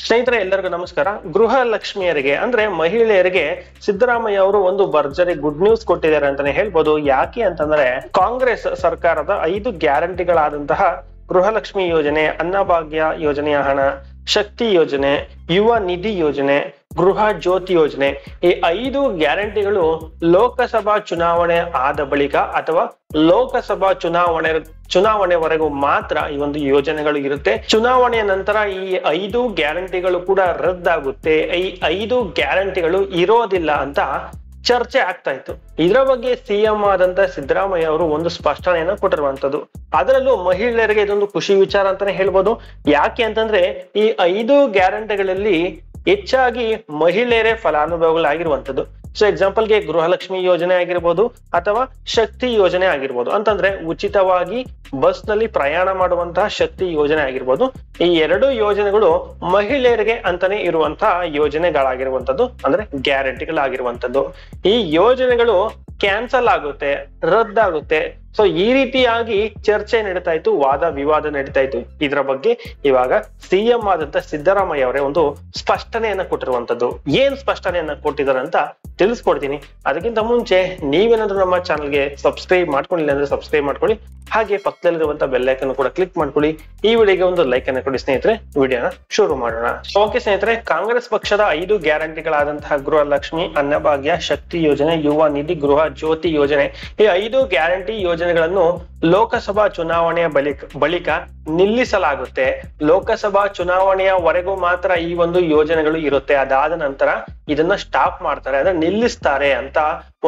ಸ್ನೇಹಿತರೆ ಎಲ್ಲರಿಗೂ ನಮಸ್ಕಾರ. ಗೃಹ ಲಕ್ಷ್ಮಿಯರಿಗೆ ಅಂದ್ರೆ ಮಹಿಳೆಯರಿಗೆ ಸಿದ್ದರಾಮಯ್ಯ ಅವರು ಒಂದು ಭರ್ಜರಿ ಗುಡ್ ನ್ಯೂಸ್ ಕೊಟ್ಟಿದ್ದಾರೆ ಅಂತಾನೆ ಹೇಳ್ಬೋದು. ಯಾಕೆ ಅಂತಂದ್ರೆ ಕಾಂಗ್ರೆಸ್ ಸರ್ಕಾರದ 5 ಗ್ಯಾರಂಟಿಗಳಾದಂತಹ ಗೃಹಲಕ್ಷ್ಮಿ ಯೋಜನೆ, ಅನ್ನಭಾಗ್ಯ ಯೋಜನೆಯ ಹಣ, ಶಕ್ತಿ ಯೋಜನೆ, ಯುವ ನಿಧಿ ಯೋಜನೆ, ಗೃಹ ಜ್ಯೋತಿ ಯೋಜನೆ, ಈ 5 ಗ್ಯಾರಂಟಿಗಳು ಲೋಕಸಭಾ ಚುನಾವಣೆ ಆದ ಬಳಿಕ ಅಥವಾ ಲೋಕಸಭಾ ಚುನಾವಣೆವರೆಗೂ ಮಾತ್ರ ಈ ಒಂದು ಯೋಜನೆಗಳು ಇರುತ್ತೆ. ಚುನಾವಣೆಯ ನಂತರ ಈ 5 ಗ್ಯಾರಂಟಿಗಳು ಕೂಡ ರದ್ದಾಗುತ್ತೆ. ಈ 5 ಗ್ಯಾರಂಟಿಗಳು ಇರೋದಿಲ್ಲ ಅಂತ ಚರ್ಚೆ ಆಗ್ತಾ ಇತ್ತು. ಇದರ ಬಗ್ಗೆ ಸಿಎಂ ಆದಂತ ಸಿದ್ದರಾಮಯ್ಯ ಅವರು ಒಂದು ಸ್ಪಷ್ಟನೆಯನ್ನ ಕೊಟ್ಟಿರುವಂತದ್ದು. ಅದರಲ್ಲೂ ಮಹಿಳೆಯರಿಗೆ ಇದೊಂದು ಖುಷಿ ವಿಚಾರ ಅಂತಾನೆ ಹೇಳ್ಬೋದು. ಯಾಕೆ ಅಂತಂದ್ರೆ ಈ 5 ಗ್ಯಾರಂಟಿಗಳಲ್ಲಿ ಹೆಚ್ಚಾಗಿ ಮಹಿಳೆಯರೇ ಫಲಾನುಭವಿಗಳಾಗಿರುವಂತದ್ದು. ಸೊ ಎಕ್ಸಾಂಪಲ್ಗೆ ಗೃಹಲಕ್ಷ್ಮಿ ಯೋಜನೆ ಆಗಿರ್ಬೋದು ಅಥವಾ ಶಕ್ತಿ ಯೋಜನೆ ಆಗಿರ್ಬೋದು. ಅಂತಂದ್ರೆ ಉಚಿತವಾಗಿ ಬಸ್ ನಲ್ಲಿ ಪ್ರಯಾಣ ಮಾಡುವಂತಹ ಶಕ್ತಿ ಯೋಜನೆ ಆಗಿರ್ಬೋದು. ಈ 2 ಯೋಜನೆಗಳು ಮಹಿಳೆಯರಿಗೆ ಅಂತಾನೆ ಇರುವಂತಹ ಯೋಜನೆಗಳಾಗಿರುವಂತದ್ದು, ಅಂದ್ರೆ ಗ್ಯಾರಂಟಿಗಳಾಗಿರುವಂತದ್ದು. ಈ ಯೋಜನೆಗಳು ಕ್ಯಾನ್ಸಲ್ ಆಗುತ್ತೆ, ರದ್ದಾಗುತ್ತೆ. ಸೊ ಈ ರೀತಿಯಾಗಿ ಚರ್ಚೆ ನಡೀತಾ ಇತ್ತು, ವಾದ ವಿವಾದ ನಡೀತಾ ಇತ್ತು. ಇದರ ಬಗ್ಗೆ ಇವಾಗ ಸಿಎಂ ಆದಂತ ಸಿದ್ದರಾಮಯ್ಯ ಅವರೇ ಒಂದು ಸ್ಪಷ್ಟನೆಯನ್ನ ಕೊಟ್ಟಿರುವಂತದ್ದು. ಏನ್ ಸ್ಪಷ್ಟನೆಯನ್ನ ಕೊಟ್ಟಿದ್ದಾರೆ ಅಂತ ತಿಳಿಸ್ಕೊಡ್ತೀನಿ. ಅದಕ್ಕಿಂತ ಮುಂಚೆ ನೀವೇನಾದ್ರೂ ನಮ್ಮ ಚಾನಲ್ಗೆ ಸಬ್ಸ್ಕ್ರೈಬ್ ಮಾಡ್ಕೊಂಡಿಲ್ಲ ಅಂದ್ರೆ ಸಬ್ಸ್ಕ್ರೈಬ್ ಮಾಡ್ಕೊಳ್ಳಿ. ಹಾಗೆ ಪಕ್ಕದಲ್ಲಿರುವಂತ ಬೆಲ್ ಐಕನ್ ಕೂಡ ಕ್ಲಿಕ್ ಮಾಡ್ಕೊಳ್ಳಿ. ಈ ವಿಡಿಯೋಗೆ ಒಂದು ಲೈಕ್ ಅನ್ನು ಕೊಡಿ ಸ್ನೇಹಿತರೆ. ವಿಡಿಯೋನ ಶುರು ಮಾಡೋಣ. ಓಕೆ ಸ್ನೇಹಿತರೆ, ಕಾಂಗ್ರೆಸ್ ಪಕ್ಷದ 5 ಗ್ಯಾರಂಟಿಗಳಾದಂತಹ ಗೃಹಲಕ್ಷ್ಮಿ, ಅನ್ನಭಾಗ್ಯ, ಶಕ್ತಿ ಯೋಜನೆ, ಯುವ ನಿಧಿ, ಗೃಹ ಜ್ಯೋತಿ ಯೋಜನೆ, ಈ 5 ಗ್ಯಾರಂಟಿ ಯೋಜನೆಗಳನ್ನು ಲೋಕಸಭಾ ಚುನಾವಣೆಯ ಬಳಿಕ ನಿಲ್ಲಿಸಲಾಗುತ್ತೆ. ಲೋಕಸಭಾ ಚುನಾವಣೆಯವರೆಗೂ ಮಾತ್ರ ಈ ಒಂದು ಯೋಜನೆಗಳು ಇರುತ್ತೆ. ಅದಾದ ನಂತರ ಇದನ್ನ ಸ್ಟಾಪ್ ಮಾಡ್ತಾರೆ, ಅಂದ್ರೆ ನಿಲ್ಲಿಸ್ತಾರೆ ಅಂತ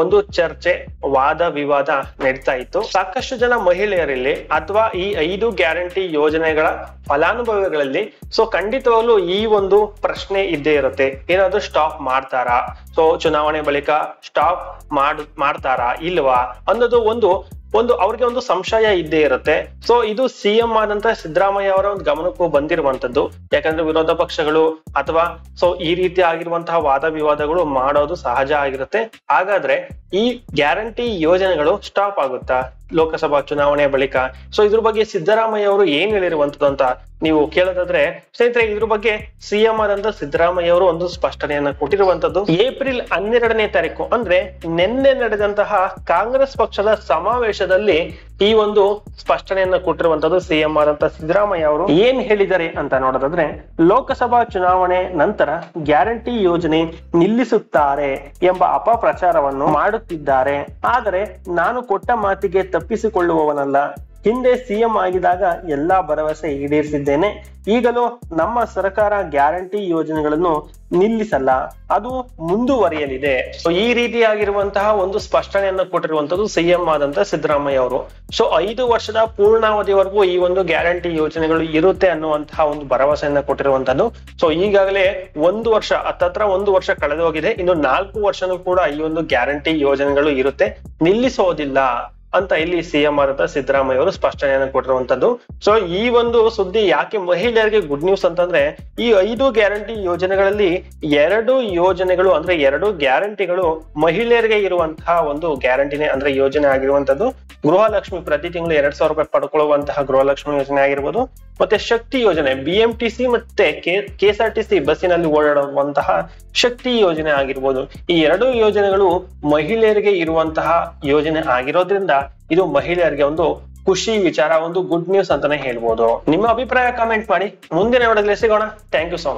ಒಂದು ಚರ್ಚೆ, ವಾದ ವಿವಾದ ನಡೀತಾ ಇತ್ತು. ಸಾಕಷ್ಟು ಜನ ಮಹಿಳೆಯರಲ್ಲಿ ಅಥವಾ ಈ 5 ಗ್ಯಾರಂಟಿ ಯೋಜನೆಗಳ ಫಲಾನುಭವಿಗಳಲ್ಲಿ ಸೊ ಖಂಡಿತವಾಗ್ಲೂ ಈ ಒಂದು ಪ್ರಶ್ನೆ ಇದ್ದೇ ಇರುತ್ತೆ. ಏನಾದ್ರು ಸ್ಟಾಪ್ ಮಾಡ್ತಾರಾ, ಸೊ ಚುನಾವಣೆ ಬಳಿಕ ಸ್ಟಾಪ್ ಮಾಡ್ತಾರಾ ಇಲ್ವಾ ಅನ್ನೋದು ಒಂದು ಅವ್ರಿಗೆ ಒಂದು ಸಂಶಯ ಇದ್ದೇ ಇರುತ್ತೆ. ಸೊ ಇದು ಸಿಎಂ ಆದಂತ ಸಿದ್ದರಾಮಯ್ಯ ಅವರ ಒಂದು ಗಮನಕ್ಕೂ ಬಂದಿರುವಂತದ್ದು. ಯಾಕಂದ್ರೆ ವಿರೋಧ ಪಕ್ಷಗಳು ಅಥವಾ ಸೊ ಈ ರೀತಿ ಆಗಿರುವಂತಹ ವಾದ ವಿವಾದಗಳು ಮಾಡೋದು ಸಹಜ ಆಗಿರುತ್ತೆ. ಹಾಗಾದ್ರೆ ಈ ಗ್ಯಾರಂಟಿ ಯೋಜನೆಗಳು ಸ್ಟಾಪ್ ಆಗುತ್ತಾ ಲೋಕಸಭಾ ಚುನಾವಣೆಯ ಬಳಿಕ? ಸೊ ಇದ್ರ ಬಗ್ಗೆ ಸಿದ್ದರಾಮಯ್ಯ ಅವರು ಏನ್ ಹೇಳಿರುವಂತದ್ದು ಅಂತ ನೀವು ಕೇಳೋದಾದ್ರೆ ಸ್ನೇಹಿತರೆ, ಇದ್ರ ಬಗ್ಗೆ ಸಿಎಂ ಆದಂತ ಸಿದ್ದರಾಮಯ್ಯ ಅವರು ಒಂದು ಸ್ಪಷ್ಟನೆಯನ್ನ ಕೊಟ್ಟಿರುವಂತದ್ದು. ಏಪ್ರಿಲ್ 12ನೇ ತಾರೀಕು ಅಂದ್ರೆ ನಿನ್ನೆ ನಡೆದಂತಹ ಕಾಂಗ್ರೆಸ್ ಪಕ್ಷದ ಸಮಾವೇಶದಲ್ಲಿ ಈ ಒಂದು ಸ್ಪಷ್ಟನೆಯನ್ನ ಕೊಟ್ಟಿರುವಂತದ್ದು ಸಿಎಂ ಆದಂತ ಸಿದ್ದರಾಮಯ್ಯ ಅವರು. ಏನ್ ಹೇಳಿದ್ದಾರೆ ಅಂತ ನೋಡೋದಾದ್ರೆ, ಲೋಕಸಭಾ ಚುನಾವಣೆ ನಂತರ ಗ್ಯಾರಂಟಿ ಯೋಜನೆ ನಿಲ್ಲಿಸುತ್ತಾರೆ ಎಂಬ ಅಪಪ್ರಚಾರವನ್ನು ಮಾಡುತ್ತಿದ್ದಾರೆ. ಆದರೆ ನಾನು ಕೊಟ್ಟ ಮಾತಿಗೆ ತಪ್ಪಿಸಿಕೊಳ್ಳುವವನಲ್ಲ. ಹಿಂದೆ ಸಿಎಂ ಆಗಿದಾಗ ಎಲ್ಲಾ ಭರವಸೆ ಈಡೇರಿಸಿದ್ದೇನೆ. ಈಗಲೂ ನಮ್ಮ ಸರ್ಕಾರ ಗ್ಯಾರಂಟಿ ಯೋಜನೆಗಳನ್ನು ನಿಲ್ಲಿಸಲ್ಲ, ಅದು ಮುಂದುವರಿಯಲಿದೆ. ಸೊ ಈ ರೀತಿಯಾಗಿರುವಂತಹ ಒಂದು ಸ್ಪಷ್ಟನೆಯನ್ನ ಕೊಟ್ಟಿರುವಂತದ್ದು ಸಿಎಂ ಆದಂತ ಸಿದ್ದರಾಮಯ್ಯ ಅವರು. ಸೊ 5 ವರ್ಷದ ಪೂರ್ಣಾವಧಿವರೆಗೂ ಈ ಒಂದು ಗ್ಯಾರಂಟಿ ಯೋಜನೆಗಳು ಇರುತ್ತೆ ಅನ್ನುವಂತಹ ಒಂದು ಭರವಸೆಯನ್ನ ಕೊಟ್ಟಿರುವಂತದ್ದು. ಸೊ ಈಗಾಗಲೇ 1 ವರ್ಷ ಹತ್ತತ್ರ 1 ವರ್ಷ ಕಳೆದು ಹೋಗಿದೆ. ಇನ್ನು 4 ವರ್ಷನೂ ಕೂಡ ಈ ಒಂದು ಗ್ಯಾರಂಟಿ ಯೋಜನೆಗಳು ಇರುತ್ತೆ, ನಿಲ್ಲಿಸೋದಿಲ್ಲ ಅಂತ ಇಲ್ಲಿ ಸಿಎಂ ಆದಂತ ಸಿದ್ದರಾಮಯ್ಯ ಅವರು ಸ್ಪಷ್ಟನೆಯನ್ನು ಕೊಟ್ಟಿರುವಂತದ್ದು. ಸೊ ಈ ಒಂದು ಸುದ್ದಿ ಯಾಕೆ ಮಹಿಳೆಯರಿಗೆ ಗುಡ್ ನ್ಯೂಸ್ ಅಂತಂದ್ರೆ, ಈ 5 ಗ್ಯಾರಂಟಿ ಯೋಜನೆಗಳಲ್ಲಿ 2 ಯೋಜನೆಗಳು ಅಂದ್ರೆ 2 ಗ್ಯಾರಂಟಿಗಳು ಮಹಿಳೆಯರಿಗೆ ಇರುವಂತಹ ಒಂದು ಗ್ಯಾರಂಟಿನೇ ಅಂದ್ರೆ ಯೋಜನೆ ಆಗಿರುವಂತದ್ದು. ಗೃಹಲಕ್ಷ್ಮಿ ಪ್ರತಿ ತಿಂಗಳು 2,000 ರೂಪಾಯಿ ಪಡ್ಕೊಳ್ಳುವಂತಹ ಗೃಹಲಕ್ಷ್ಮಿ ಯೋಜನೆ ಆಗಿರ್ಬೋದು, ಮತ್ತೆ ಶಕ್ತಿ ಯೋಜನೆ BMTC ಮತ್ತೆ KSRTC ಬಸ್ಸಿನಲ್ಲಿ ಓಡಾಡುವಂತಹ ಶಕ್ತಿ ಯೋಜನೆ ಆಗಿರ್ಬೋದು. ಈ 2 ಯೋಜನೆಗಳು ಮಹಿಳೆಯರಿಗೆ ಇರುವಂತಹ ಯೋಜನೆ ಆಗಿರೋದ್ರಿಂದ ಇದು ಮಹಿಳೆಯರಿಗೆ ಒಂದು ಖುಷಿ ವಿಚಾರ, ಒಂದು ಗುಡ್ ನ್ಯೂಸ್ ಅಂತಾನೆ ಹೇಳ್ಬೋದು. ನಿಮ್ಮ ಅಭಿಪ್ರಾಯ ಕಾಮೆಂಟ್ ಮಾಡಿ. ಮುಂದಿನ ವಿಡಿಯೋದಲ್ಲಿ ಸಿಗೋಣ. Thank you so much.